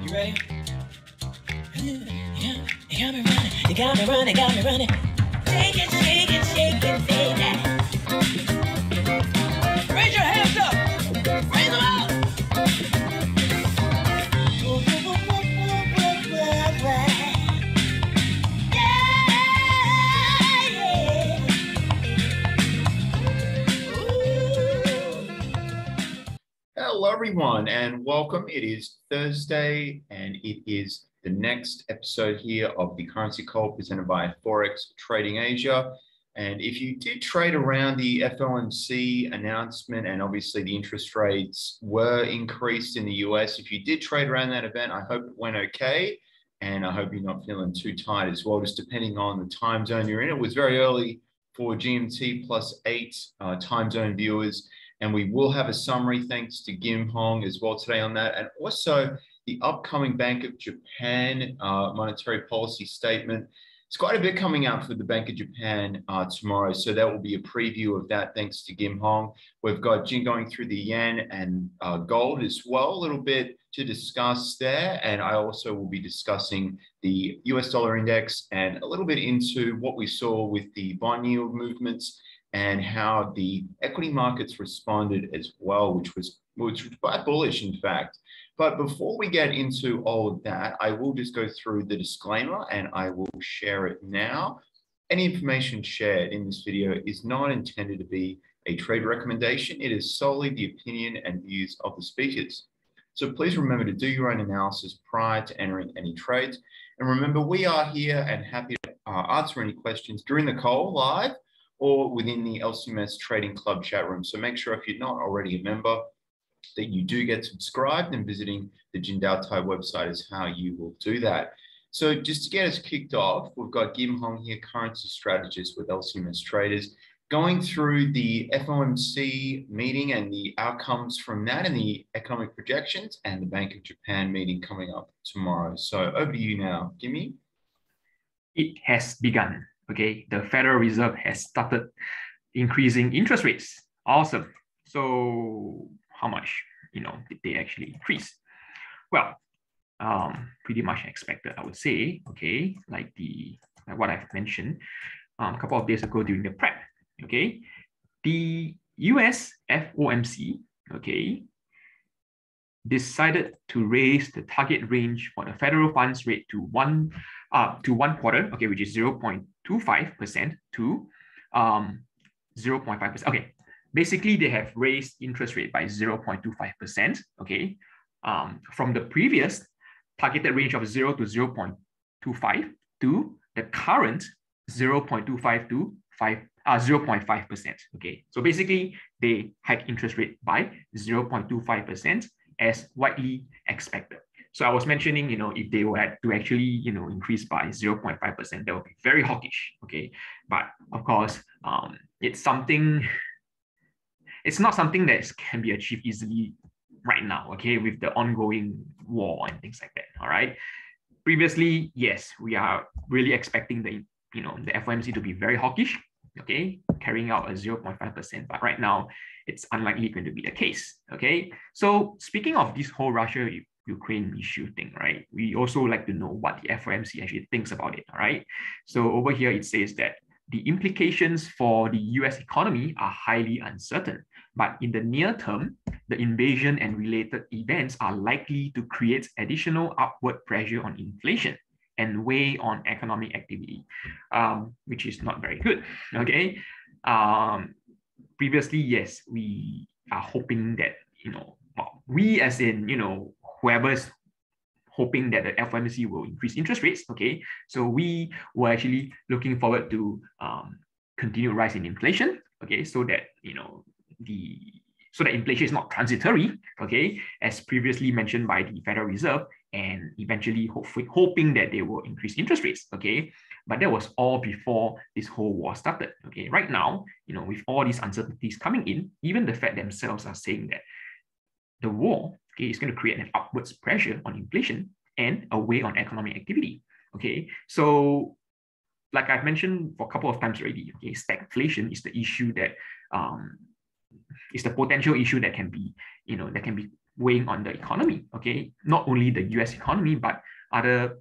You ready? You got me running, you got me running, got me running. Shake it, shake it, shake it, baby. Raise your hands up, raise them out. Hello, everyone, and welcome. It is Thursday, and it is the next episode here of the Currency Call presented by Forex Trading Asia. And if you did trade around the FOMC announcement, and obviously the interest rates were increased in the US, if you did trade around that event, I hope it went okay. And I hope you're not feeling too tired as well, just depending on the time zone you're in. It was very early for GMT +8 time zone viewers. And we will have a summary thanks to Kim Hong as well today on that. And also the upcoming Bank of Japan monetary policy statement. It's quite a bit coming out for the Bank of Japan tomorrow. So that will be a preview of that thanks to Kim Hong. We've got Jin going through the yen and gold as well, a little bit to discuss there. And I also will be discussing the US dollar index and a little bit into what we saw with the bond yield movements and how the equity markets responded as well, which was quite bullish, in fact. But before we get into all of that, I will just go through the disclaimer and I will share it now. Any information shared in this video is not intended to be a trade recommendation. It is solely the opinion and views of the speakers. So please remember to do your own analysis prior to entering any trades. And remember, we are here and happy to answer any questions during the call live or within the LCMS Trading Club chat room. So make sure if you're not already a member that you do get subscribed, and visiting the Jindao Tai website is how you will do that. So just to get us kicked off, we've got Kim Hong here, currency strategist with LCMS Traders, going through the FOMC meeting and the outcomes from that and the economic projections and the Bank of Japan meeting coming up tomorrow. So over to you now, Kimmy. It has begun. Okay, the Federal Reserve has started increasing interest rates. Awesome. So how much, did they actually increase? Well, pretty much expected, I would say. Okay, like what I've mentioned a couple of days ago during the prep. Okay, the US FOMC, okay, decided to raise the target range for the federal funds rate to one quarter, okay, which is 0.25% to 0.5%. Okay, basically they have raised interest rate by 0.25%, okay, from the previous targeted range of 0 to 0.25 to the current 0.25 to 0.5%. Okay, so basically they hiked interest rate by 0.25% as widely expected. So I was mentioning, if they were to actually, increase by 0.5%, that would be very hawkish, okay? But of course, it's not something that can be achieved easily right now, okay, with the ongoing war and things like that, all right? Previously, yes, we are really expecting the FOMC to be very hawkish, okay, carrying out a 0.5%, but right now, it's unlikely going to be the case, okay? So speaking of this whole Russia-Ukraine issue thing, right? We also like to know what the FOMC actually thinks about it, all right? So over here, it says that the implications for the US economy are highly uncertain, but in the near term, the invasion and related events are likely to create additional upward pressure on inflation and weigh on economic activity, which is not very good, okay? Previously, yes, we are hoping that, we as in, whoever's hoping that the FOMC will increase interest rates, okay? So we were actually looking forward to continued rise in inflation, okay? So that, so that inflation is not transitory, okay? As previously mentioned by the Federal Reserve, and eventually hoping that they will increase interest rates, okay? But that was all before this whole war started, okay? Right now, with all these uncertainties coming in, even the Fed themselves are saying that the war, okay, is going to create an upwards pressure on inflation and a weigh on economic activity, okay? So, like I've mentioned for a couple of times already, okay, stagflation is the issue that is the potential issue that can be, weighing on the economy, okay? Not only the US economy, but other,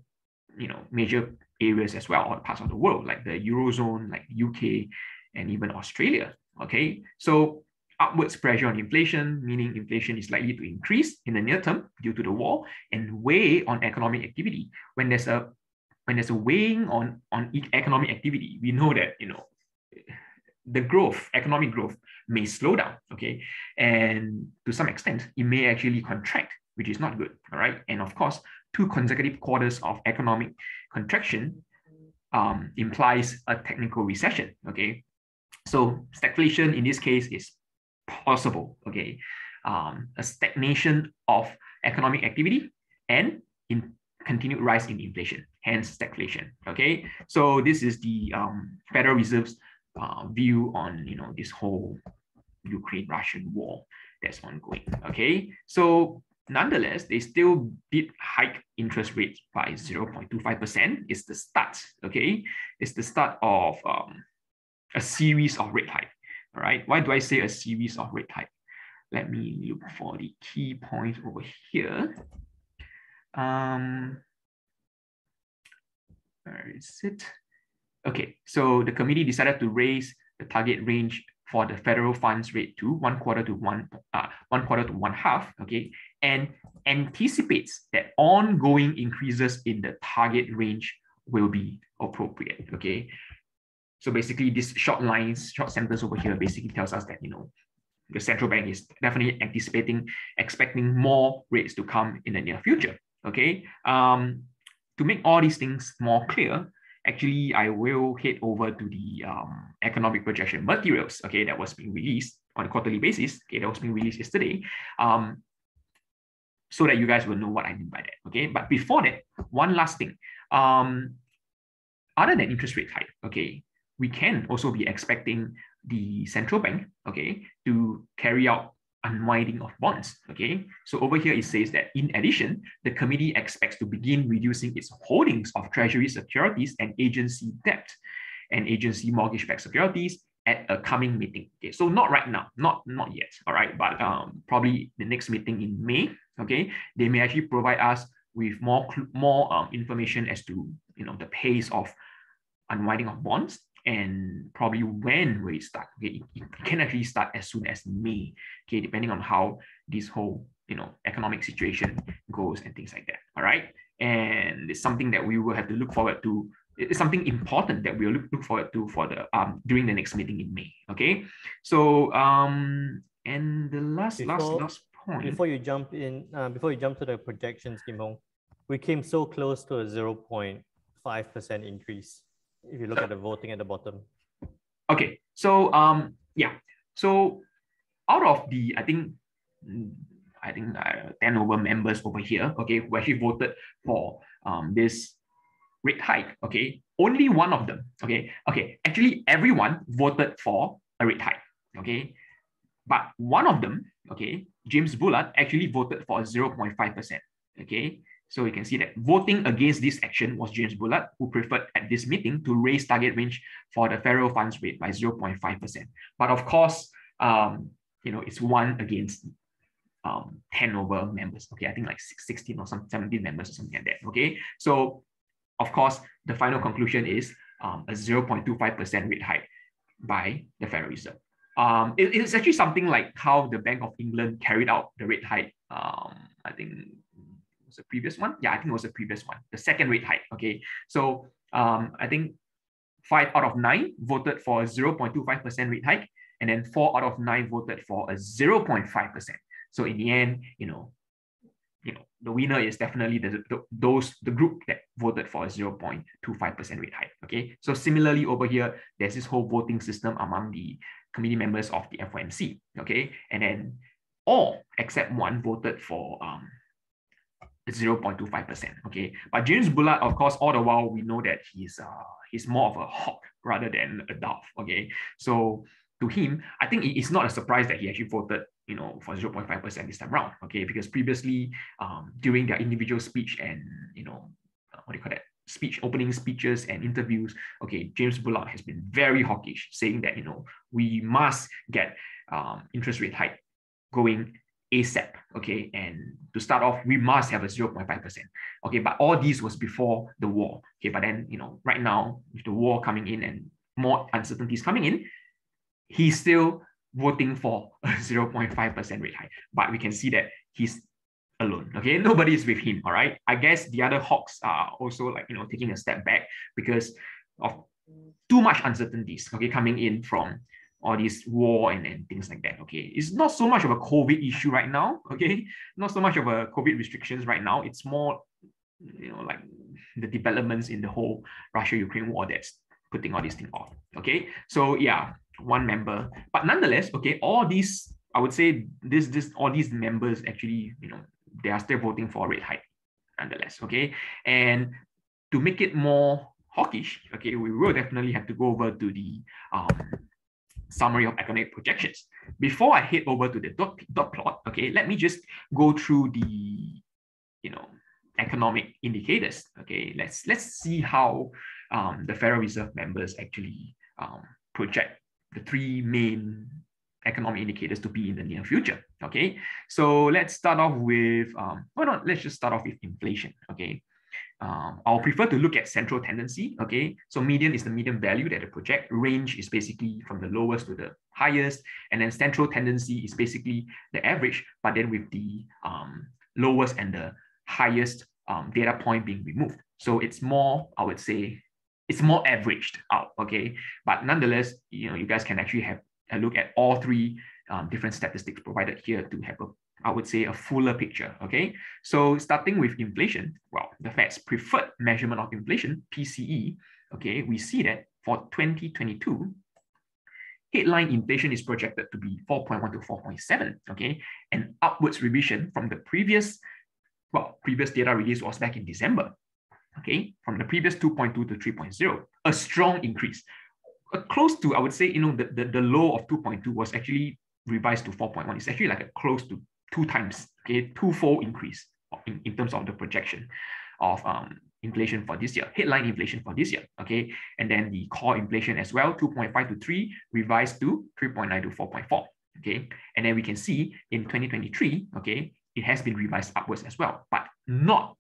major areas as well, or parts of the world, like the Eurozone, like UK, and even Australia, okay? So upwards pressure on inflation, meaning inflation is likely to increase in the near term due to the war, and weigh on economic activity. When there's a weighing on economic activity, we know that, the economic growth may slow down, okay? And to some extent, it may actually contract, which is not good, all right? And of course, 2 consecutive quarters of economic contraction implies a technical recession, okay? So stagflation in this case is possible, okay? A stagnation of economic activity and in continued rise in inflation, hence stagflation, okay? So this is the Federal Reserve's view on, this whole Ukraine-Russian war that's ongoing, okay? So nonetheless, they still did hike interest rates by 0.25%. It's the start, okay? It's the start of a series of rate hike, all right? Why do I say a series of rate hike? Let me look for the key points over here. Where is it? Okay, so the committee decided to raise the target range for the federal funds rate to 1/4 to 1/4 to 1/2, okay, and anticipates that ongoing increases in the target range will be appropriate, okay. So basically, this short sentence over here basically tells us that, the central bank is definitely expecting more rates to come in the near future, okay. To make all these things more clear, actually, I will head over to the economic projection materials, okay, that was being released on a quarterly basis, okay, that was being released yesterday, so that you guys will know what I mean by that, okay. But before that, one last thing, other than interest rate hike, okay, we can also be expecting the central bank, okay, to carry out unwinding of bonds, okay? So over here, it says that in addition, the committee expects to begin reducing its holdings of treasury securities and agency debt and agency mortgage-backed securities at a coming meeting, okay? So not right now, not yet, all right? But probably the next meeting in May, okay? They may actually provide us with more information as to, the pace of unwinding of bonds, and probably when will it start. Okay, it can actually start as soon as May, okay, depending on how this whole economic situation goes and things like that. All right, and it's something that we will have to look forward to. It's something important that we'll look forward to for the during the next meeting in May. Okay, so and the last point before you jump to the projections, Kim Hong, we came so close to a 0.5% increase. If you look at the voting at the bottom. Okay, so yeah, so out of the I think 10 over members over here, okay, who actually voted for this rate hike, okay, only one of them, okay, actually everyone voted for a rate hike, okay, but one of them, okay, James Bullard, actually voted for 0.5%, okay. So you can see that voting against this action was James Bullard, who preferred at this meeting to raise target range for the federal funds rate by 0.5%. But of course, it's 1 against 10 over members. Okay, I think like 16 or 17 members or something like that. Okay, so of course, the final conclusion is a 0.25% rate hike by the Federal Reserve. It's actually something like how the Bank of England carried out the rate hike. I think the previous one. Yeah, I think it was the previous one, the second rate hike. Okay, so I think 5 out of 9 voted for a 0.25% rate hike, and then 4 out of 9 voted for a 0.5%. So in the end, the winner is definitely the group that voted for a 0.25% rate hike. Okay, so similarly over here, there's this whole voting system among the committee members of the FOMC. Okay, and then all except one voted for 0.25%. Okay, but James Bullard, of course, all the while we know that he's more of a hawk rather than a dove. Okay, so to him, I think it's not a surprise that he actually voted, for 0.5% this time around. Okay, because previously, during their individual speech and what do you call that? Opening speeches and interviews. Okay, James Bullard has been very hawkish, saying that we must get interest rate hike going ASAP, okay? And to start off, we must have a 0.5%, okay? But all this was before the war, okay? But then, right now, with the war coming in and more uncertainties coming in, he's still voting for a 0.5% rate hike. But we can see that he's alone, okay? Nobody is with him, all right? I guess the other hawks are also like, taking a step back because of too much uncertainties, okay, coming in from all this war and things like that, okay? It's not so much of a COVID issue right now, okay? Not so much of a COVID restrictions right now. It's more, like the developments in the whole Russia-Ukraine war that's putting all these things off, okay? So yeah, one member, but nonetheless, okay, all these, I would say all these members actually, they are still voting for a rate hike nonetheless, okay? And to make it more hawkish, okay, we will definitely have to go over to the summary of economic projections. Before I head over to the dot plot, okay, let me just go through the, economic indicators, okay? Let's see how the Federal Reserve members actually project the three main economic indicators to be in the near future, okay? So let's start off with, let's just start off with inflation, okay? I'll prefer to look at central tendency, okay? So median is the median value that they project. Range is basically from the lowest to the highest. And then central tendency is basically the average, but then with the lowest and the highest data point being removed. So it's more, I would say, it's more averaged out, okay? But nonetheless, you guys can actually have a look at all three different statistics provided here to have I would say, a fuller picture, okay? So starting with inflation, well, the Fed's preferred measurement of inflation, PCE, okay, we see that for 2022, headline inflation is projected to be 4.1 to 4.7, okay? An upwards revision from the previous data release was back in December, okay? From the previous 2.2 to 3.0, a strong increase. Close to, I would say, the low of 2.2 was actually revised to 4.1. It's actually like a close to 2 times, okay, twofold increase in terms of the projection of inflation for this year, headline inflation for this year, okay? And then the core inflation as well, 2.5 to 3, revised to 3.9 to 4.4, okay? And then we can see in 2023, okay, it has been revised upwards as well, but not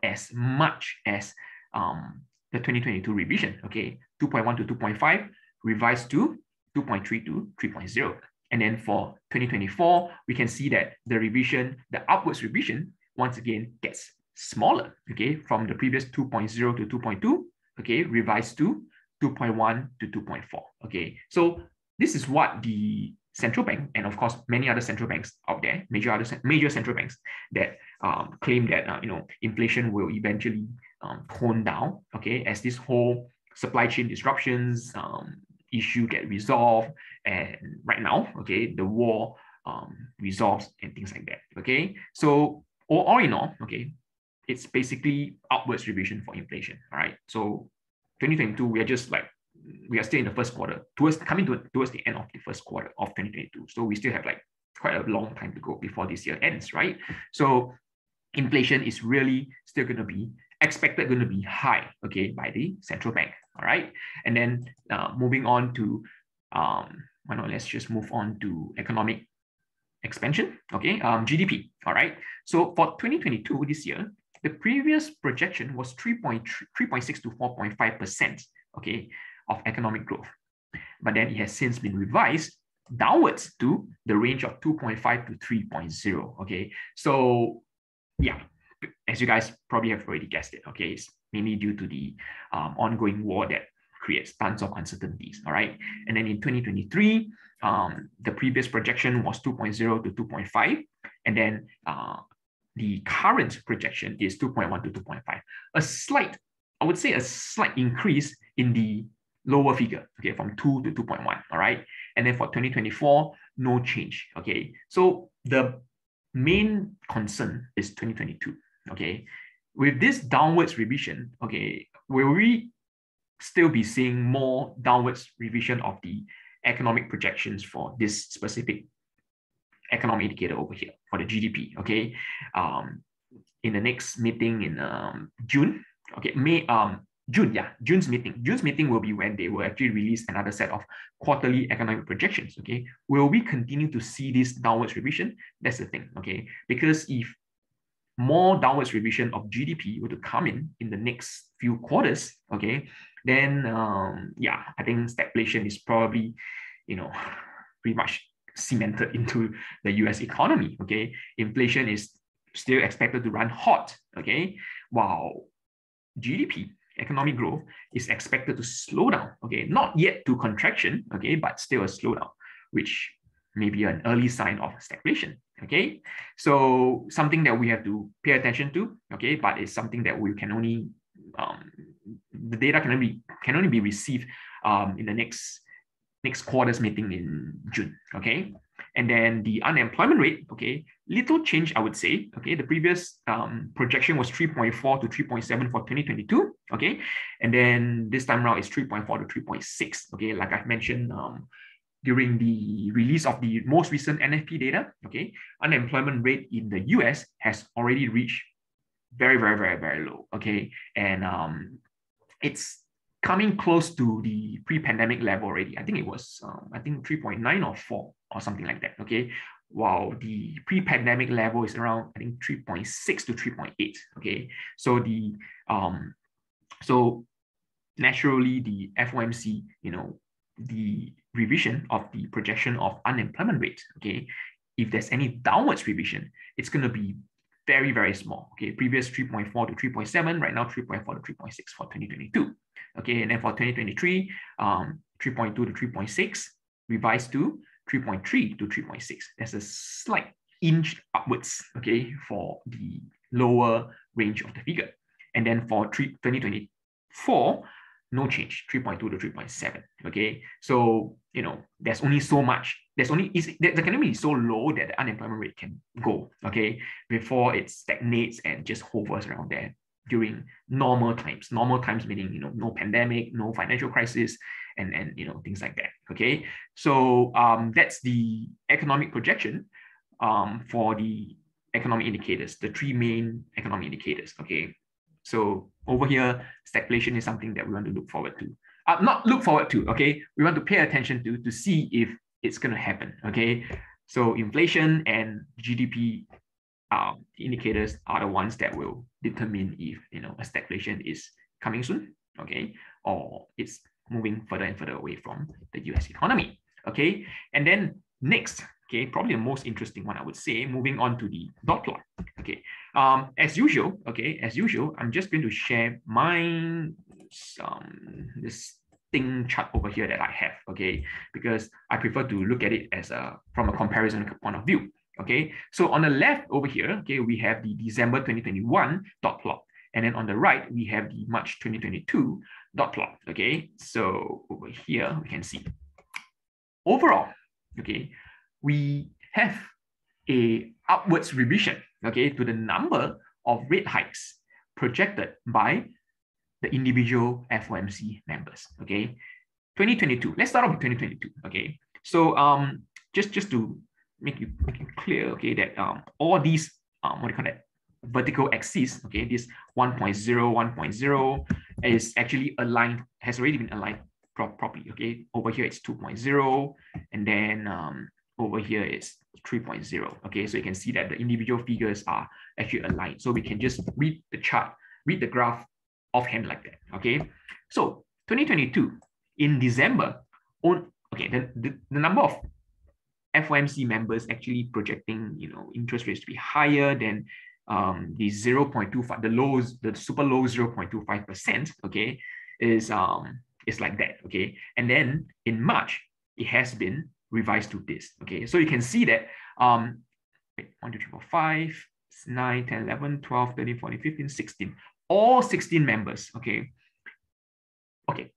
as much as the 2022 revision, okay? 2.1 to 2.5, revised to 2.3 to 3.0. And then for 2024, we can see that the upwards revision, once again, gets smaller, okay? From the previous 2.0 to 2.2, okay, revised to 2.1 to 2.4, okay? So this is what the central bank, and of course, many other central banks out there, major central banks that claim that, inflation will eventually tone down, okay, as this whole supply chain disruptions, issue get resolved, and right now, okay, the war resolves and things like that, okay? So all in all, okay, it's basically upwards revision for inflation, all right? So 2022, we are still in the first quarter, towards the end of the first quarter of 2022. So we still have like quite a long time to go before this year ends, right? So inflation is really still going to be high, okay, by the central bank, all right? And then moving on to, let's just move on to economic expansion, okay, GDP, all right? So for 2022, this year, the previous projection was 3.6 to 4.5%, okay, of economic growth. But then it has since been revised downwards to the range of 2.5 to 3.0, okay? So yeah, as you guys probably have already guessed it, okay, it's mainly due to the ongoing war that creates tons of uncertainties, all right? And then in 2023, the previous projection was 2.0 to 2.5, and then the current projection is 2.1 to 2.5. I would say a slight increase in the lower figure, okay, from 2 to 2.1, all right? And then for 2024, no change, okay? So the main concern is 2022, okay? With this downwards revision, okay, will we still be seeing more downwards revision of the economic projections for this specific economic indicator over here for the GDP, okay? In the next meeting in June, okay, June's meeting. June's meeting will be when they will actually release another set of quarterly economic projections. Okay, will we continue to see this downwards revision? That's the thing. Okay, because if more downwards revision of GDP were to come in the next few quarters, okay, then yeah, I think stagflation is probably, pretty much cemented into the US economy. Okay, inflation is still expected to run hot. Okay, while GDP, economic growth, is expected to slow down. Okay, not yet to contraction. Okay, but still a slowdown, which may be an early sign of stagflation. Okay, so something that we have to pay attention to. Okay, but it's something that we can only the data can only be received in the next quarter's meeting in June. Okay, and then the unemployment rate. Okay, little change, I would say. Okay, the previous projection was 3.4 to 3.7 for 2022. Okay, and then this time around it's 3.4 to 3.6. Okay, like I've mentioned during the release of the most recent NFP data. Okay, unemployment rate in the US has already reached very, very, very, very low. Okay, and it's coming close to the pre-pandemic level already. I think it was, 3.9 or 4 or something like that. Okay, while the pre-pandemic level is around, I think 3.6 to 3.8. Okay, so the so naturally the FOMC, the revision of the projection of unemployment rate. Okay, if there's any downwards revision, it's going to be very, very small. Okay, previous 3.4 to 3.7, right now 3.4 to 3.6 for 2022. Okay, and then for 2023, 3.2 to 3.6, revised to 3.3 to 3.6. There's a slight inch upwards, okay, for the lower range of the figure. And then for 2024, no change, 3.2 to 3.7. Okay, so there's only so much. The economy is so low that the unemployment rate can go. Okay, before it stagnates and just hovers around there during normal times. Normal times meaning no pandemic, no financial crisis, and things like that. Okay, so that's the economic projection for the economic indicators, the three main economic indicators. Okay. So over here, stagflation is something that we want to look forward to. Not look forward to, okay? We want to pay attention to see if it's going to happen, okay? So inflation and GDP indicators are the ones that will determine if, a stagflation is coming soon, okay? Or it's moving further and further away from the US economy, okay? And then next, okay, probably the most interesting one, I would say, moving on to the dot plot. Okay, as usual, I'm just going to share my this thing chart over here that I have, okay, because I prefer to look at it as from a comparison point of view. Okay, so on the left over here, okay, we have the December 2021 dot plot, and then on the right we have the March 2022 dot plot. Okay, so over here we can see overall, okay, we have a upwards revision, okay, to the number of rate hikes projected by the individual FOMC members. Okay, 2022. Let's start off with 2022. Okay, so just to make it clear, okay, that all these vertical axis, okay, this 1.0 is actually aligned, has already been aligned properly. Okay, over here it's 2.0, and then over here is 3.0. Okay, so you can see that the individual figures are actually aligned. So we can just read the chart, read the graph offhand like that. Okay, so 2022 in December, okay, the number of FOMC members actually projecting interest rates to be higher than the 0.25, the super low 0.25%. Okay, is like that. Okay, and then in March it has been revised to this. Okay, so you can see that 1, 2, 3, 4, 5, 9, 10, 11, 12, 13, 14, 15, 16, all 16 members. Okay,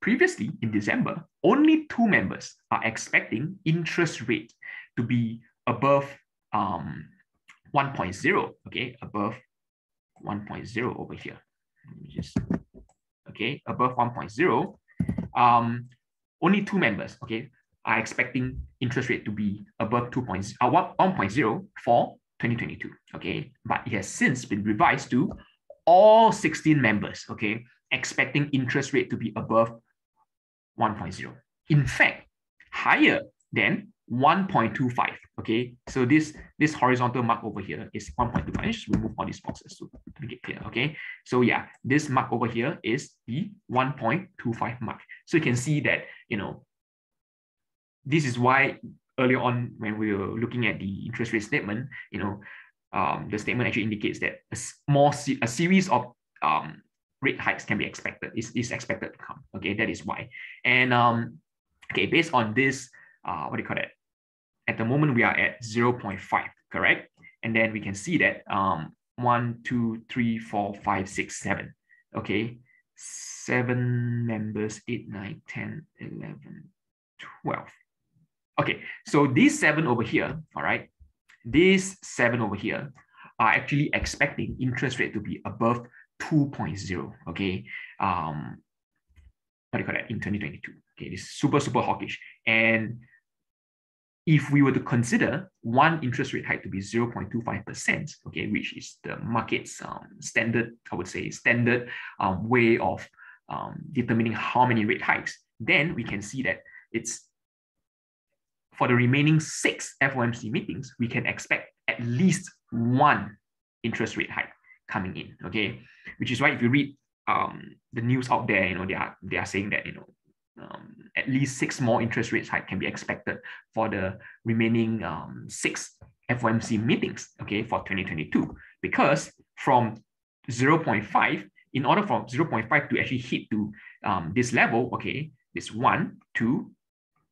previously in December, only 2 members are expecting interest rate to be above 1.0. Okay, above 1.0 over here. Let me just, okay, above 1.0. Only 2 members, okay, are expecting interest rate to be above 1.0 for 2022. Okay, but it has since been revised to all 16 members. Okay, expecting interest rate to be above 1.0. In fact, higher than 1.25. Okay, so this horizontal mark over here is 1.25. Just remove all these boxes to make it clear. Okay, so yeah, this mark over here is the 1.25 mark. So you can see that, you know, this is why earlier on when we were looking at the interest rate statement, you know, the statement actually indicates that a series of rate hikes can be expected, is expected to come. Okay, that is why. And okay, based on this, what do you call it? At the moment, we are at 0.5, correct? And then we can see that 1, 2, 3, 4, 5, 6, 7. Okay, 7 members, 8, 9, 10, 11, 12. Okay, so these 7 over here, all right, these 7 over here are actually expecting interest rate to be above 2.0. Okay, what do you call that, in 2022? Okay, this is super hawkish. And if we were to consider one interest rate hike to be 0.25%, okay, which is the market's standard, I would say, standard way of determining how many rate hikes, then we can see that it's for the remaining 6 FOMC meetings, we can expect at least one interest rate hike coming in. Okay, which is why if you read the news out there, you know, they are saying that, you know, at least 6 more interest rates hike can be expected for the remaining 6 FOMC meetings, okay, for 2022. Because from 0.5, in order for 0.5 to actually hit to this level, okay, this 1, 2,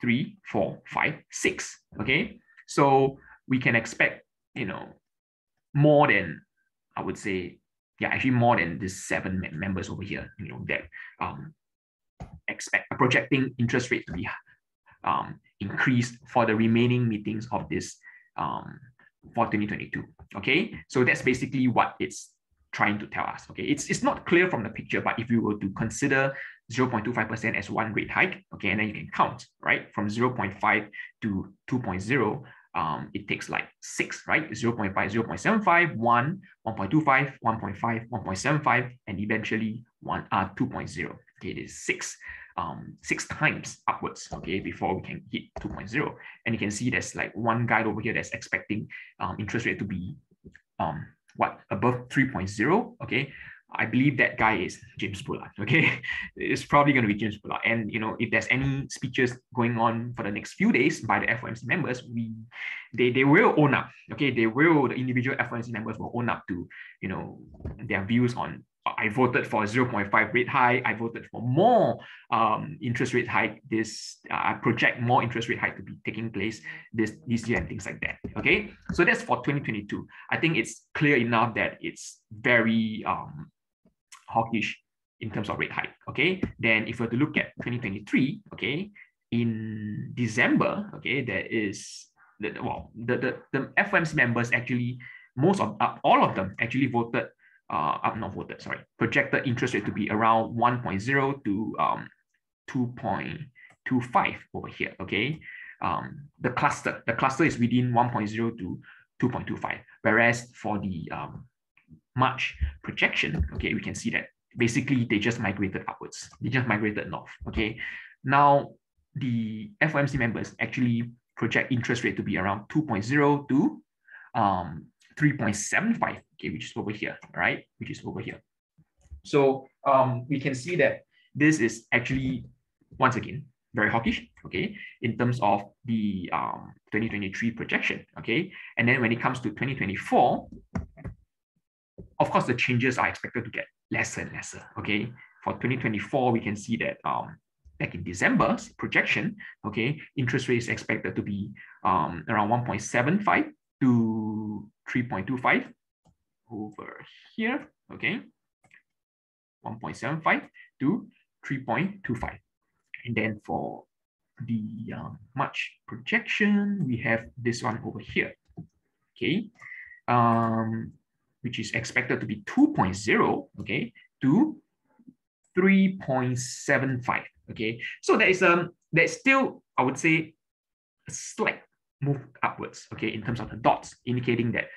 3, 4, 5, 6. Okay, so we can expect, you know, more than, I would say, yeah, actually more than this 7 members over here, you know, that projecting interest rate to be increased for the remaining meetings of this for 2022. Okay, so that's basically what it's trying to tell us. Okay, it's not clear from the picture, but if you were to consider 0.25% as one rate hike, okay, and then you can count, right, from 0.5 to 2.0, it takes like 6, right? 0.5, 0.75, 1, 1.25, 1.5, 1.75, and eventually 2.0. Okay, it is 6 times upwards, okay, before we can hit 2.0. And you can see there's like one guy over here that's expecting interest rate to be above 3.0. Okay, I believe that guy is James Bullard. Okay, it's probably going to be James Bullard. And you know, if there's any speeches going on for the next few days by the FOMC members, they will own up. Okay, the individual FOMC members will own up to, you know, their views on, I voted for a 0.5 rate hike. I voted for more interest rate hike. I project more interest rate hike to be taking place this year and things like that. Okay, so that's for 2022. I think it's clear enough that it's very hawkish in terms of rate hike. Okay, then if we were to look at 2023, okay, in December, okay, there is the FOMC members actually, all of them actually voted. Projected interest rate to be around 1.0 to 2.25 over here. Okay, the cluster is within 1.0 to 2.25, whereas for the March projection, okay, we can see that basically they just migrated upwards. They just migrated north. Okay, now the FOMC members actually project interest rate to be around 2.0 to 3.75, okay, which is over here, right? Which is over here. So we can see that this is actually, once again, very hawkish, okay, in terms of the 2023 projection, okay? And then when it comes to 2024, of course, the changes are expected to get lesser and lesser, okay? For 2024, we can see that back in December's projection, okay, interest rate is expected to be around 1.75 to 3.25 over here, okay, 1.75 to 3.25. And then for the March projection, we have this one over here, okay, which is expected to be 2.0, okay, to 3.75, okay. So there's still, I would say, a slight move upwards, okay, in terms of the dots, indicating that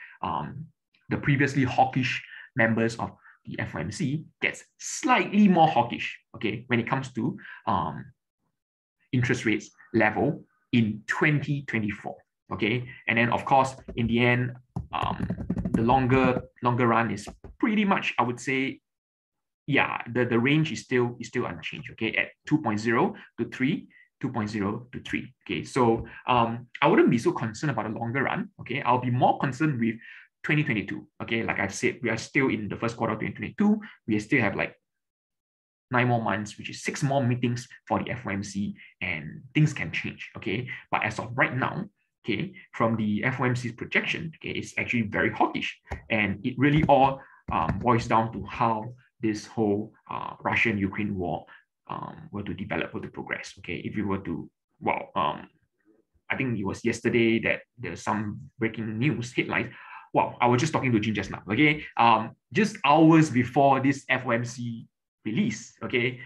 the previously hawkish members of the FOMC gets slightly more hawkish, okay, when it comes to interest rates level in 2024, okay? And then of course, in the end, the longer run is pretty much, I would say, yeah, the range is still unchanged, okay, at 2.0 to 3, 2.0 to 3, okay? So I wouldn't be so concerned about the longer run, okay? I'll be more concerned with 2022, okay? Like I've said, we are still in the first quarter of 2022. We still have like 9 more months, which is 6 more meetings for the FOMC, and things can change, okay? But as of right now, okay, from the FOMC's projection, okay, it's actually very hawkish, and it really all boils down to how this whole Russian-Ukraine war were to develop, were to progress, okay? If you were to, well, I think it was yesterday that there's some breaking news headlines. Well, I was just talking to Jin just now, okay? Just hours before this FOMC release, okay,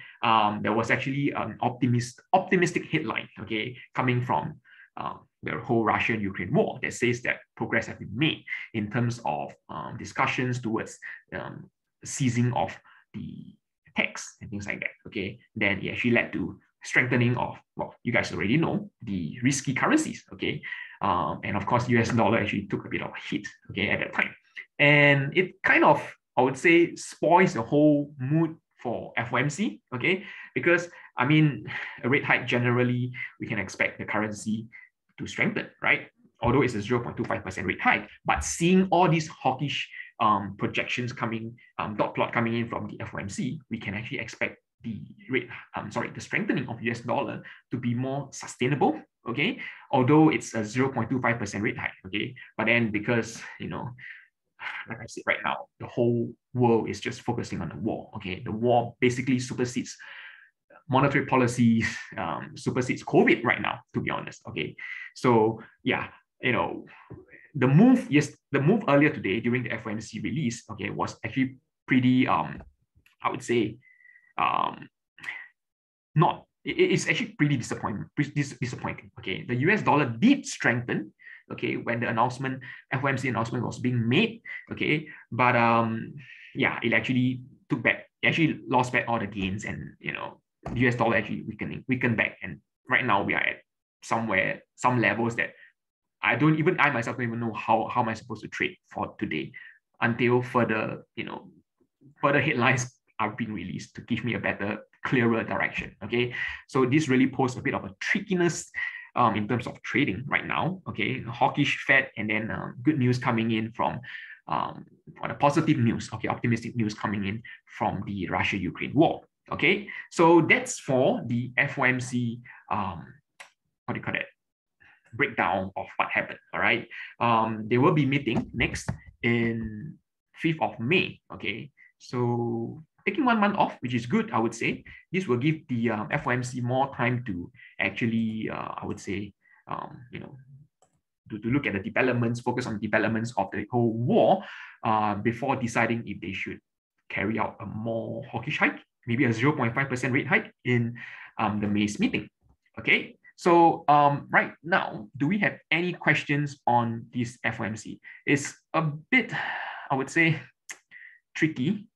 there was actually an optimistic headline, okay, coming from the whole Russian-Ukraine war that says that progress has been made in terms of discussions towards ceasing of the attacks and things like that, okay. Then it actually led to strengthening of, well, you guys already know, the risky currencies, okay. And of course, US dollar actually took a bit of a hit, okay, at that time. And it kind of, I would say, spoils the whole mood for FOMC, okay? Because, I mean, a rate hike, generally, we can expect the currency to strengthen, right? Although it's a 0.25% rate hike, but seeing all these hawkish projections coming, dot plot coming in from the FOMC, we can actually expect the the strengthening of US dollar to be more sustainable, okay? Although it's a 0.25% rate hike, okay? But then because, you know, like I said right now, the whole world is just focusing on the war, okay? The war basically supersedes monetary policies, supersedes COVID right now, to be honest, okay? So yeah, you know, the move earlier today during the FOMC release, okay, was actually pretty, I would say, it's actually pretty disappointing, okay? The US dollar did strengthen, okay, when the FOMC announcement was being made, okay, but yeah, it actually lost back all the gains, and you know, the US dollar actually weakened back, and right now we are at some levels that I myself don't even know how am I supposed to trade for today until further headlines are being released to give me a better, clearer direction, okay? So this really poses a bit of a trickiness in terms of trading right now, okay? Hawkish Fed, and then good news coming in from, or the positive news, okay, optimistic news coming in from the Russia-Ukraine war, okay? So that's for the FOMC, what do you call it? Breakdown of what happened, all right? They will be meeting next in 5th of May, okay? So taking 1 month off, which is good, I would say. This will give the FOMC more time to actually, I would say, to look at the developments, focus on developments of the whole war before deciding if they should carry out a more hawkish hike, maybe a 0.5% rate hike in the May's meeting. Okay, so right now, do we have any questions on this FOMC? It's a bit, I would say, tricky.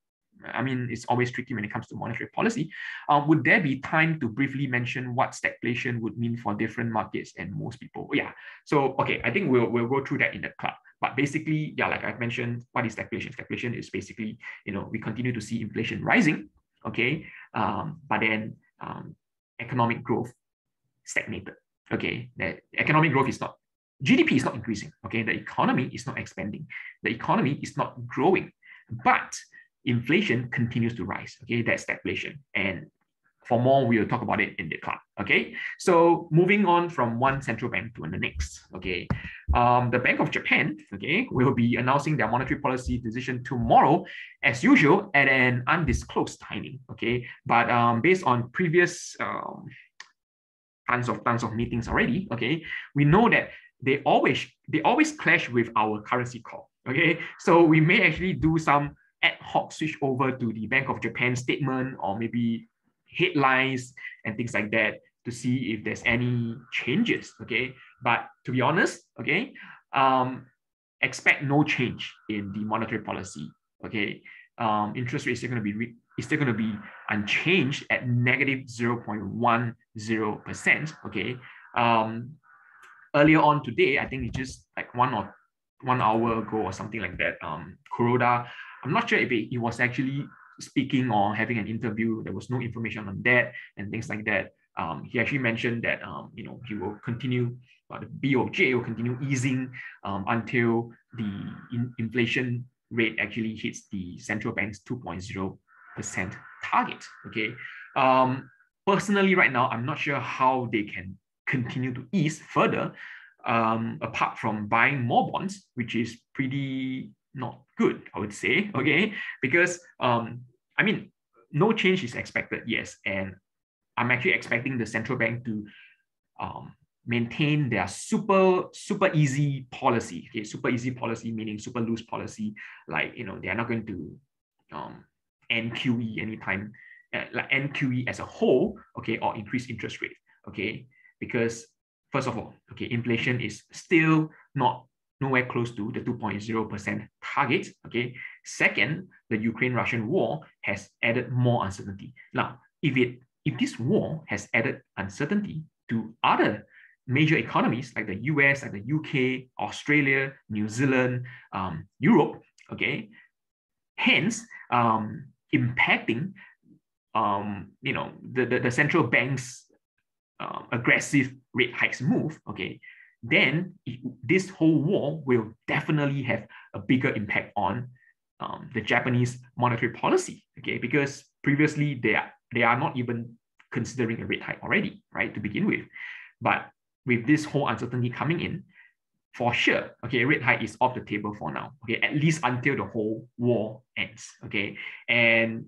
I mean, it's always tricky when it comes to monetary policy. Would there be time to briefly mention what stagflation would mean for different markets and most people? Yeah, so, okay, I think we'll go through that in the club. But basically, yeah, like I've mentioned, what is stagflation? Stagflation is basically, we continue to see inflation rising, okay? But then economic growth stagnated, okay? The economic growth is not, GDP is not increasing, okay? The economy is not expanding. The economy is not growing, but inflation continues to rise, okay? That's stagflation. And for more, we will talk about it in the club, okay? So moving on from one central bank to the next, okay? The Bank of Japan, okay, will be announcing their monetary policy decision tomorrow, as usual, at an undisclosed timing, okay? But based on previous tons of meetings already, okay, we know that they always clash with our currency call, okay? So we may actually do some ad hoc switch over to the Bank of Japan statement, or maybe headlines and things like that, to see if there's any changes, okay? But to be honest, okay, expect no change in the monetary policy, okay? interest rate is still going to be unchanged at negative 0.10%. Okay. Earlier on today, I think it's just like 1 hour ago or something like that. Kuroda, I'm not sure if he was actually speaking or having an interview. There was no information on that and things like that. He actually mentioned that he will continue. The BOJ will continue easing until the inflation rate actually hits the central bank's 2.0% target. Okay. Personally, right now, I'm not sure how they can continue to ease further, apart from buying more bonds, which is pretty not good, I would say. Okay, because no change is expected, yes, and I'm actually expecting the central bank to maintain their super easy policy. Okay, super easy policy meaning super loose policy, like they are not going to end QE anytime, like end QE as a whole, okay, or increase interest rate, okay, because first of all, okay, inflation is still nowhere close to the 2.0% target, okay. Second, the Ukraine-Russian war has added more uncertainty. Now, if this war has added uncertainty to other major economies like the US, like the UK, Australia, New Zealand, Europe, okay, hence impacting the central bank's aggressive rate hikes move, okay, then this whole war will definitely have a bigger impact on the Japanese monetary policy, okay, because previously they are not even considering a rate hike already, right, to begin with. But with this whole uncertainty coming in, for sure, okay, a rate hike is off the table for now, okay, at least until the whole war ends, okay. And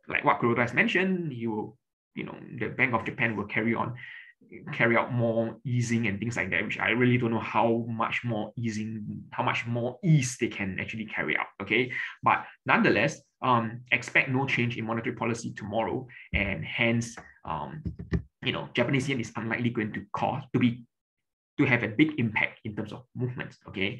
like what Kuroda has mentioned, the Bank of Japan will carry out more easing and things like that, which I really don't know how much more ease they can actually carry out, okay. But nonetheless, expect no change in monetary policy tomorrow, and hence, Japanese yen is unlikely going to have a big impact in terms of movements, okay,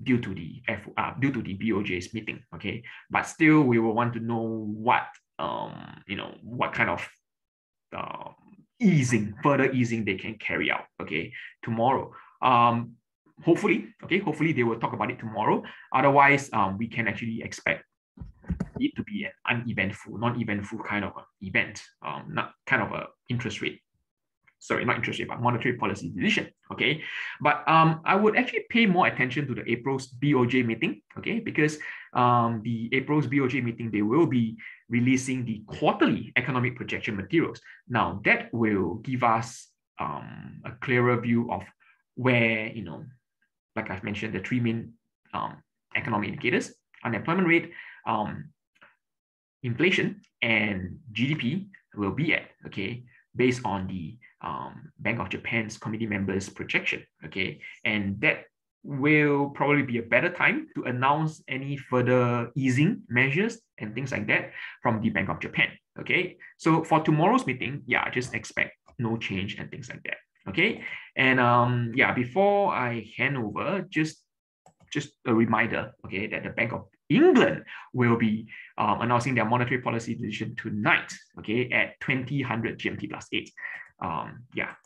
due to the BOJ's meeting, okay. But still, we will want to know what kind of further easing they can carry out, okay, tomorrow. Hopefully they will talk about it tomorrow. Otherwise, we can actually expect it to be an non-eventful kind of event, not kind of a monetary policy decision, okay. But I would actually pay more attention to the April's BOJ meeting, okay, because the April's BOJ meeting, they will be releasing the quarterly economic projection materials. Now that will give us a clearer view of where, like I've mentioned, the three main economic indicators: unemployment rate, inflation, and GDP will be at, okay, based on the Bank of Japan's committee members' projection, okay. And that will probably be a better time to announce any further easing measures and things like that from the Bank of Japan, okay. So for tomorrow's meeting, yeah, just expect no change and things like that, okay. And before I hand over, just a reminder, okay, that the Bank of England will be announcing their monetary policy decision tonight, okay, at 2000 GMT plus 8.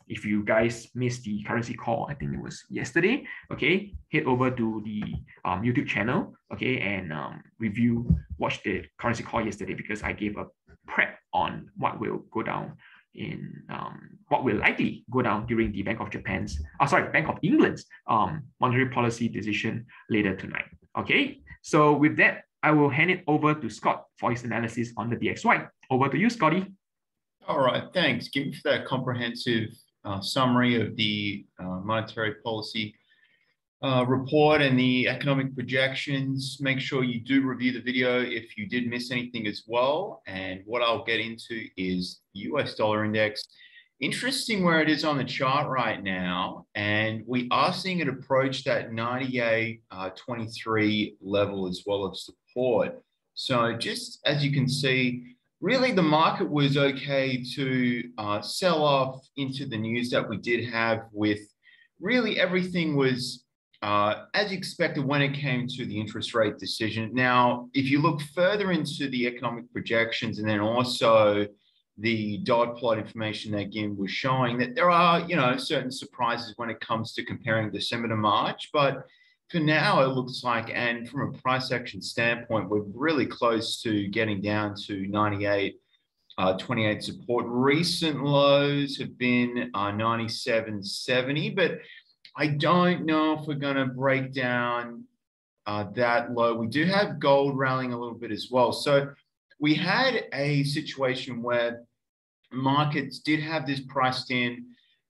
If you guys missed the currency call, I think it was yesterday, okay, head over to the YouTube channel, okay, and watch the currency call yesterday, because I gave a prep on what will go down what will likely go down during the Bank of England's monetary policy decision later tonight. Okay, so with that, I will hand it over to Scott for his analysis on the DXY. Over to you, Scotty. All right, thanks, Kim, for that comprehensive summary of the monetary policy report and the economic projections. Make sure you do review the video if you did miss anything as well. And what I'll get into is US dollar index. Interesting where it is on the chart right now. And we are seeing it approach that 98.23 level as well of support. So just as you can see, really the market was okay to sell off into the news that we did have, with really everything was as expected when it came to the interest rate decision. Now, if you look further into the economic projections and then also the dot plot information that Gim was showing, that there are, certain surprises when it comes to comparing December to March. But for now, it looks like, and from a price action standpoint, we're really close to getting down to 98. 28 support. Recent lows have been 97.70, but I don't know if we're going to break down that low. We do have gold rallying a little bit as well. So we had a situation where markets did have this priced in.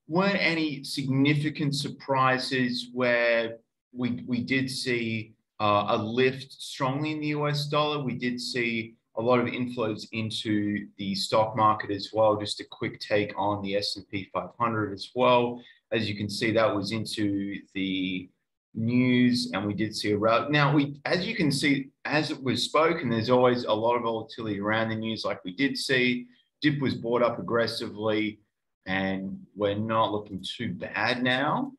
Weren't any significant surprises where we did see a lift strongly in the US dollar. We did see a lot of inflows into the stock market as well. Just a quick take on the S&P 500 as well. As you can see, that was into the news, and we did see a rally. Now, as you can see, as it was spoken, there's always a lot of volatility around the news, like we did see. Dip was bought up aggressively, and we're not looking too bad now.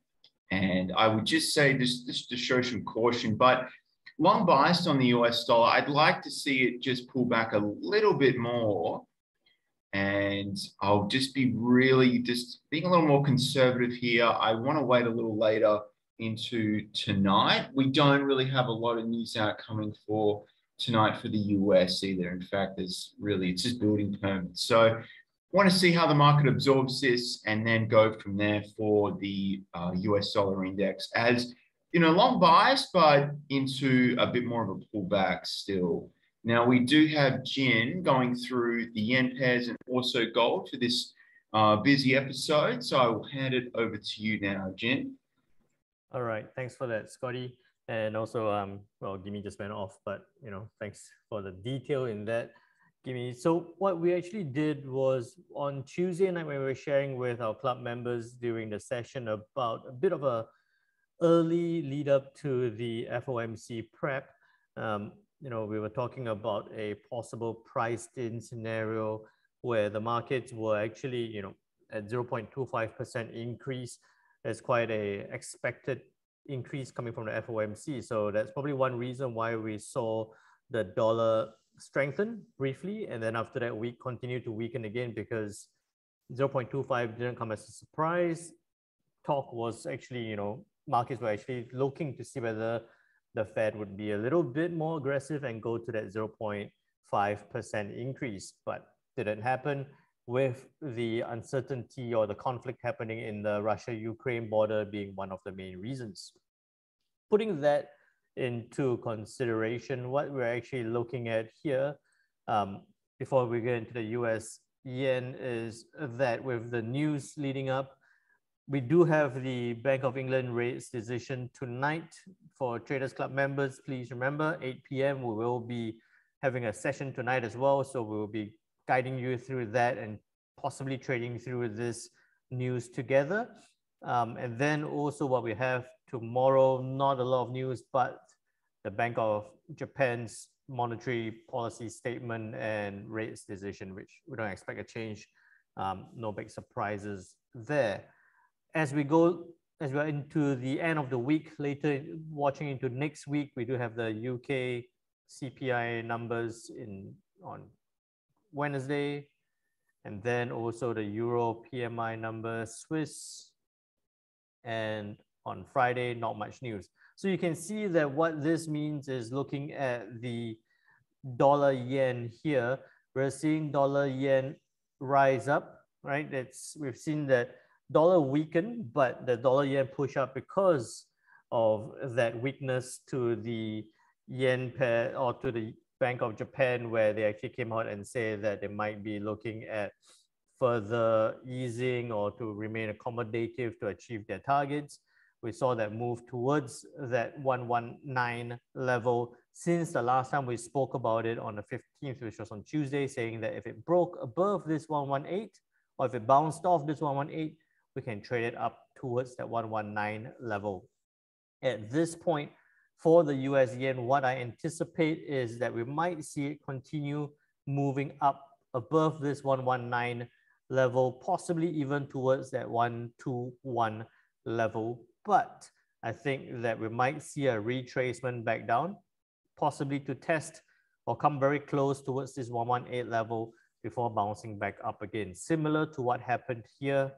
And I would just say just to show some caution, but long biased on the US dollar. I'd like to see it just pull back a little bit more. And I'll just be really just being a little more conservative here. I want to wait a little later into tonight. We don't really have a lot of news out coming for tonight for the US either. In fact, it's just building permits. So want to see how the market absorbs this and then go from there for the US dollar index as, long bias, but into a bit more of a pullback still. Now, we do have Jin going through the yen pairs and also gold for this busy episode. So I will hand it over to you now, Jin. All right. Thanks for that, Scotty. And also, Gimme just went off, but, thanks for the detail in that, Gimme. So what we actually did was on Tuesday night when we were sharing with our club members during the session about a bit of a early lead up to the FOMC prep. We were talking about a possible priced in scenario where the markets were actually, at 0.25% increase. There's quite a expected increase coming from the FOMC. So that's probably one reason why we saw the dollar strengthen briefly. And then after that, we continued to weaken again because 0.25 didn't come as a surprise. Talk was actually, markets were actually looking to see whether the Fed would be a little bit more aggressive and go to that 0.5% increase, but didn't happen with the uncertainty or the conflict happening in the Russia-Ukraine border being one of the main reasons. Putting that into consideration, what we're actually looking at here, before we get into the US yen, is that with the news leading up, we do have the Bank of England rates decision tonight. For Traders Club members, please remember 8 p.m. we will be having a session tonight as well. So we will be guiding you through that and possibly trading through this news together. And then also what we have tomorrow, not a lot of news, but the Bank of Japan's monetary policy statement and rates decision, which we don't expect a change. No big surprises there. As we are into the end of the week, later watching into next week, we do have the UK CPI numbers on Wednesday, and then also the Euro PMI numbers, Swiss, and on Friday, not much news. So you can see that what this means is looking at the dollar yen here, we're seeing dollar yen rise up, right? We've seen that dollar weaken, but the dollar yen push up because of that weakness to the yen pair or to the Bank of Japan, where they actually came out and said that they might be looking at further easing or to remain accommodative to achieve their targets. We saw that move towards that 119 level since the last time we spoke about it on the 15th, which was on Tuesday, saying that if it broke above this 118 or if it bounced off this 118, we can trade it up towards that 119 level. At this point, for the US yen, what I anticipate is that we might see it continue moving up above this 119 level, possibly even towards that 121 level. But I think that we might see a retracement back down, possibly to test or come very close towards this 118 level before bouncing back up again. Similar to what happened here,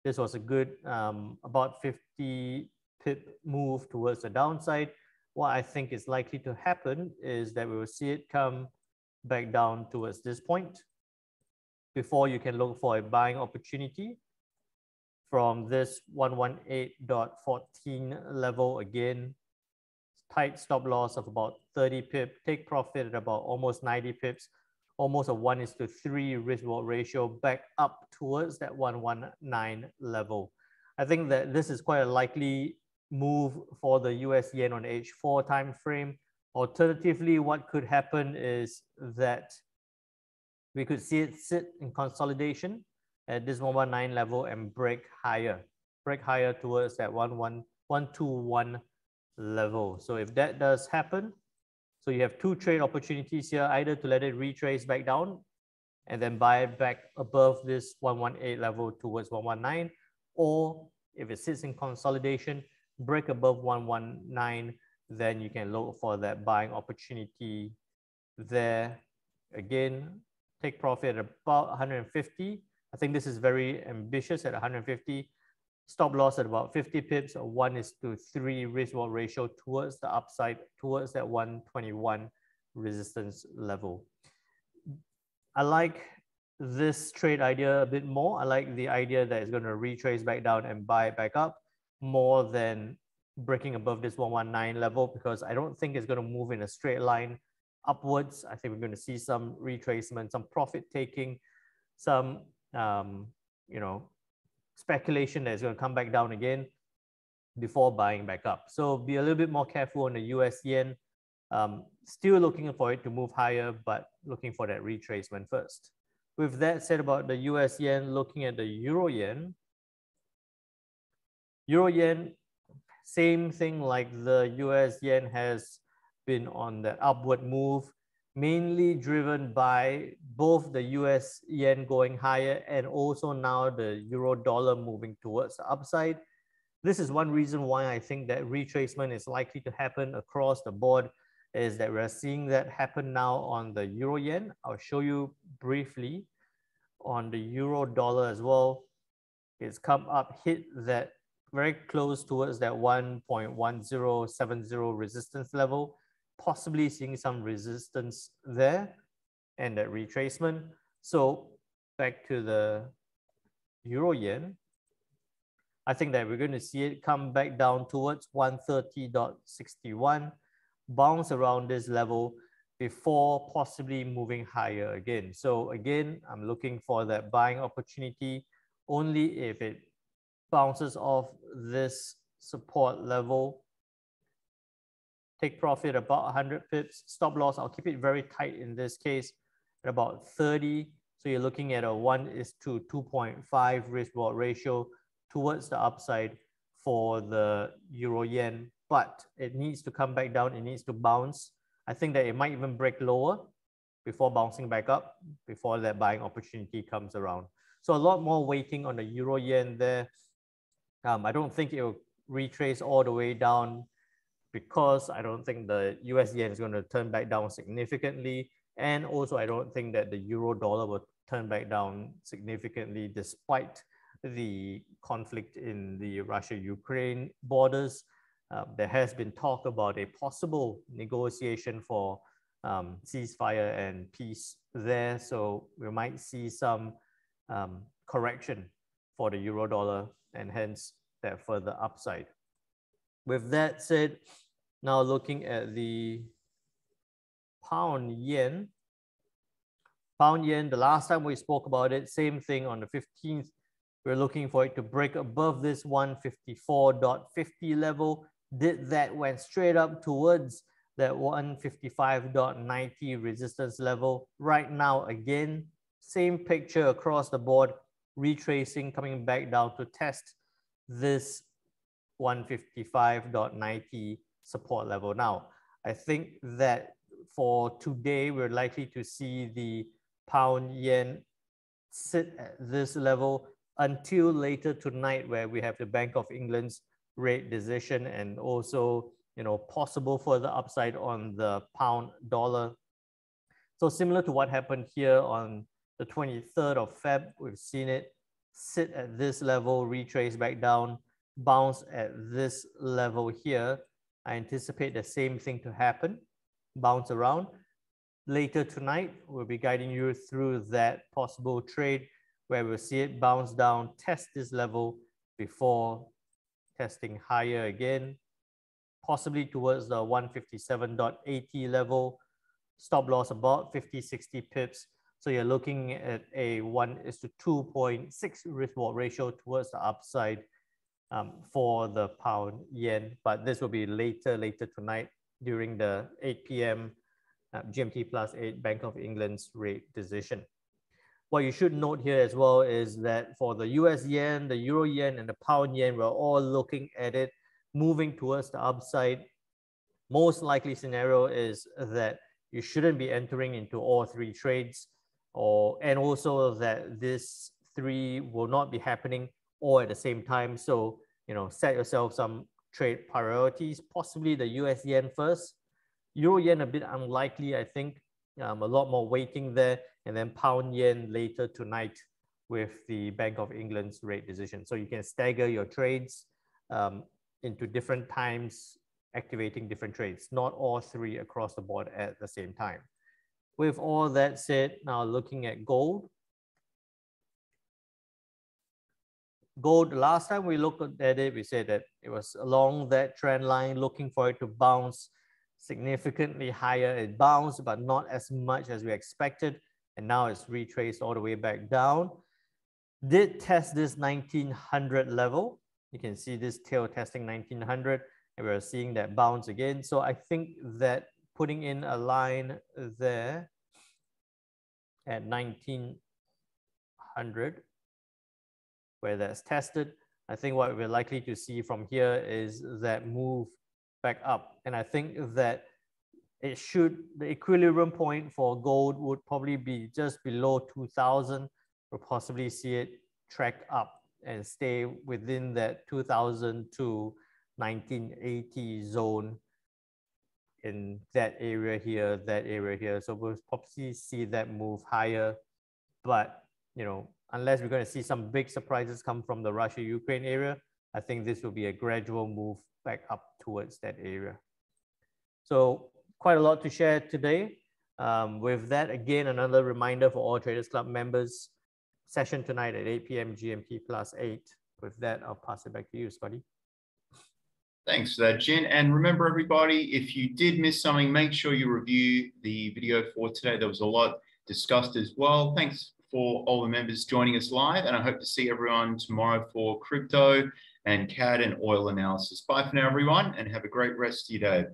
this was a good about 50 pip move towards the downside. What I think is likely to happen is that we will see it come back down towards this point before you can look for a buying opportunity from this 118.14 level again. Tight stop loss of about 30 pips, take profit at about almost 90 pips, almost a 1:3 risk reward ratio back up towards that 119 level. I think that this is quite a likely move for the US yen on the H4 time frame. Alternatively, what could happen is that we could see it sit in consolidation at this 119 level and break higher towards that 121 level. So if that does happen, so you have two trade opportunities here, either to let it retrace back down and then buy it back above this 118 level towards 119, or if it sits in consolidation, break above 119, then you can look for that buying opportunity there. Again, take profit at about 150. I think this is very ambitious at 150. Stop loss at about 50 pips, a 1:3 risk reward ratio towards the upside, towards that 121 resistance level. I like this trade idea a bit more. I like the idea that it's going to retrace back down and buy it back up more than breaking above this 119 level, because I don't think it's going to move in a straight line upwards. I think we're going to see some retracement, some profit taking, some speculation that it's going to come back down again before buying back up. So be a little bit more careful on the US yen. Still looking for it to move higher, but looking for that retracement first. With that said about the US yen, looking at the Euro yen. Euro yen, same thing like the US yen, has been on the upward move, mainly driven by both the US yen going higher and also now the euro dollar moving towards the upside. This is one reason why I think that retracement is likely to happen across the board, is that we're seeing that happen now on the euro yen. I'll show you briefly on the euro dollar as well. It's come up, hit that very close towards that 1.1070 resistance level, possibly seeing some resistance there and that retracement. So back to the euro yen, I think that we're going to see it come back down towards 130.61, bounce around this level before possibly moving higher again. So again, I'm looking for that buying opportunity only if it bounces off this support level. Take profit about 100 pips. Stop loss, I'll keep it very tight in this case at about 30. So you're looking at a 1:2.5 risk reward ratio towards the upside for the euro yen, but it needs to come back down. It needs to bounce. I think that it might even break lower before bouncing back up, before that buying opportunity comes around. So a lot more waiting on the euro yen there. I don't think it will retrace all the way down, because I don't think the US yen is going to turn back down significantly. And also, I don't think that the euro dollar will turn back down significantly despite the conflict in the Russia-Ukraine borders. There has been talk about a possible negotiation for ceasefire and peace there. So we might see some correction for the euro dollar and hence that further upside. With that said, now looking at the pound yen. Pound yen, the last time we spoke about it, same thing on the 15th. We're looking for it to break above this 154.50 level. Did that, went straight up towards that 155.90 resistance level. Right now, again, same picture across the board, retracing, coming back down to test this 155.90 support level. Now, I think that for today, we're likely to see the pound yen sit at this level until later tonight, where we have the Bank of England's rate decision, and also, possible further upside on the pound dollar. So similar to what happened here on the 23rd of Feb, we've seen it sit at this level, retrace back down, bounce at this level here. I anticipate the same thing to happen, bounce around. Later tonight, we'll be guiding you through that possible trade where we'll see it bounce down, test this level before testing higher again, possibly towards the 157.80 level, stop loss about 50-60 pips. So you're looking at a 1:2.6 risk reward ratio towards the upside for the pound yen. But this will be later tonight during the 8 p.m. GMT plus 8 Bank of England's rate decision. What you should note here as well is that for the US yen, the euro yen, and the pound yen, we're all looking at it moving towards the upside. Most likely scenario is that you shouldn't be entering into all three trades, and also that this three will not be happening all at the same time. So, set yourself some trade priorities, possibly the US yen first. Euro yen a bit unlikely, I think, a lot more weighting there, and then pound yen later tonight with the Bank of England's rate decision. So you can stagger your trades into different times, activating different trades, not all three across the board at the same time. With all that said, now looking at gold. Gold, last time we looked at it, we said that it was along that trend line, looking for it to bounce significantly higher. It bounced, but not as much as we expected. And now it's retraced all the way back down. Did test this 1900 level. You can see this tail testing 1900, and we're seeing that bounce again. So I think that putting in a line there at 1900, where that's tested, I think what we're likely to see from here is that move back up. And I think that the equilibrium point for gold would probably be just below 2000. We'll possibly see it track up and stay within that 2000 to 1980 zone in that area here, So we'll probably see that move higher. But, unless we're going to see some big surprises come from the Russia-Ukraine area, I think this will be a gradual move back up towards that area. So quite a lot to share today. With that, again, another reminder for all Traders Club members, session tonight at 8 p.m. GMT plus 8. With that, I'll pass it back to you, Scotty. Thanks for that, Jin. And remember, everybody, if you did miss something, make sure you review the video for today. There was a lot discussed as well. Thanks for all the members joining us live, and I hope to see everyone tomorrow for crypto and CAD and oil analysis. Bye for now, everyone, and have a great rest of your day.